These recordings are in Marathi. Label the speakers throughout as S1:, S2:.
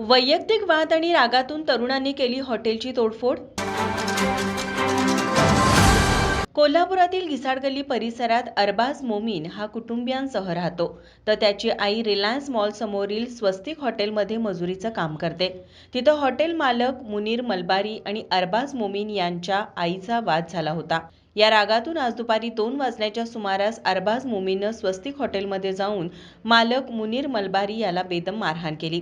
S1: वैयक्तिक वाद आणि रागातून तरुणांनी केली हॉटेलची तोडफोड. कोल्हापुरातील घिसाडगल्ली परिसरात अरबाज मोमीन हा कुटुंबियांसह राहतो, तर त्याची आई रिलायन्स मॉल समोरील स्वस्तिक हॉटेलमध्ये मजुरीचं काम करते. तिथं हॉटेल मालक मुनीर मलबारी आणि अरबाज मोमीन यांच्या आईचा वाद झाला होता. या रागातून आज दुपारी 2 वाजण्याच्या सुमारास अरबाज मोमीननं स्वस्तिक हॉटेलमध्ये जाऊन मालक मुनीर मलबारी याला बेदम मारहाण केली.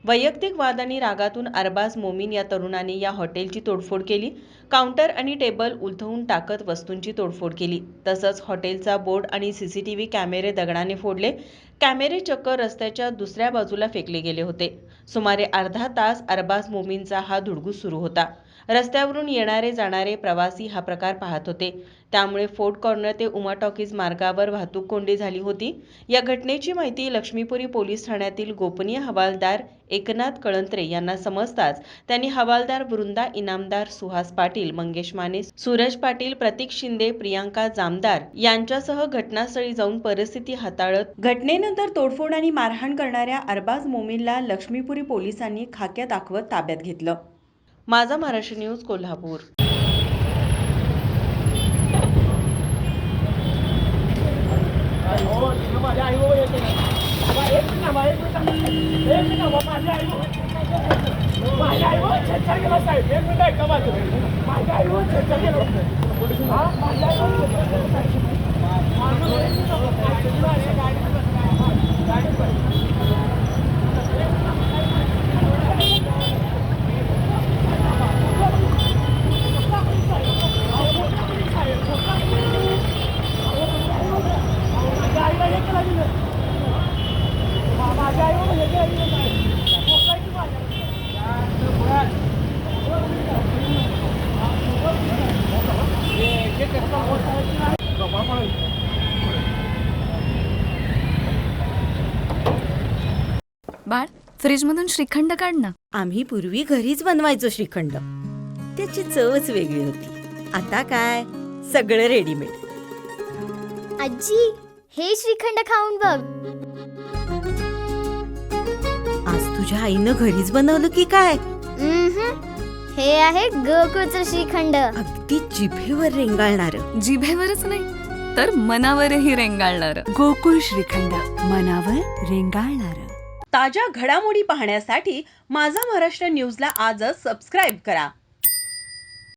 S1: वैयक्तिक वाद आणि रागातून अरबाज मोमीन या तरुणाने या हॉटेलची तोडफोड केली. काउंटर आणि टेबल उलथवून टाकत वस्तूंची तोडफोड केली. तसंच हॉटेलचा बोर्ड आणि सीसीटीव्ही कॅमेरे दगडाने फोडले. कॅमेरे चक्क रस्त्याच्या दुसऱ्या बाजूला फेकले गेले होते. सुमारे अर्धा तास अरबाज मोमीनचा हा धुडगूस सुरू होता. रस्त्यावरून येणारे जाणारे प्रवासी हा प्रकार पाहत होते. त्यामुळे फोर्ट कॉर्नर ते उमा टॉकीज मार्गावर वाहतूक कोंडी झाली होती. या घटनेची माहिती लक्ष्मीपुरी पोलीस ठाण्यातील गोपनीय हवालदार एकनाथ कळंत्रे यांना समजताच त्यांनी हवालदार वृंदा इनामदार, सुहास पाटील, मंगेश माने, सूरज पाटील, प्रतीक शिंदे, प्रियांका जामदार यांच्यासह घटनास्थळी जाऊन परिस्थिती हाताळत घटनेनंतर तोडफोड आणि मारहाण करणाऱ्या अरबाज मोमीनला लक्ष्मीपुरी पोलिसांनी खाक्या दाखवत ताब्यात घेतलं. माझा महाराष्ट्र न्यूज, कोल्हापूर.
S2: बाळ, फ्रीजमधून श्रीखंड काढ ना.
S3: आम्ही पूर्वी घरीच बनवायचो श्रीखंड. त्याची चवच वेगळी होती. आता काय सगळं रेडीमेड.
S4: आजी, हे श्रीखंड खाऊन बघ.
S3: आज तुझ्या आईनं घरीच बनवलं की काय?
S4: हे आहे गोकुळचं श्रीखंड.
S3: अगदी जिभेवर रेंगाळणार.
S2: जिभेवरच नाही तर मनावरही रेंगाळणार.
S5: गोकुळ श्रीखंड, मनावर रेंगाळणार.
S1: ताज्या घडामोडी पाहण्यासाठी माझा महाराष्ट्र न्यूजला आजच सबस्क्राईब करा.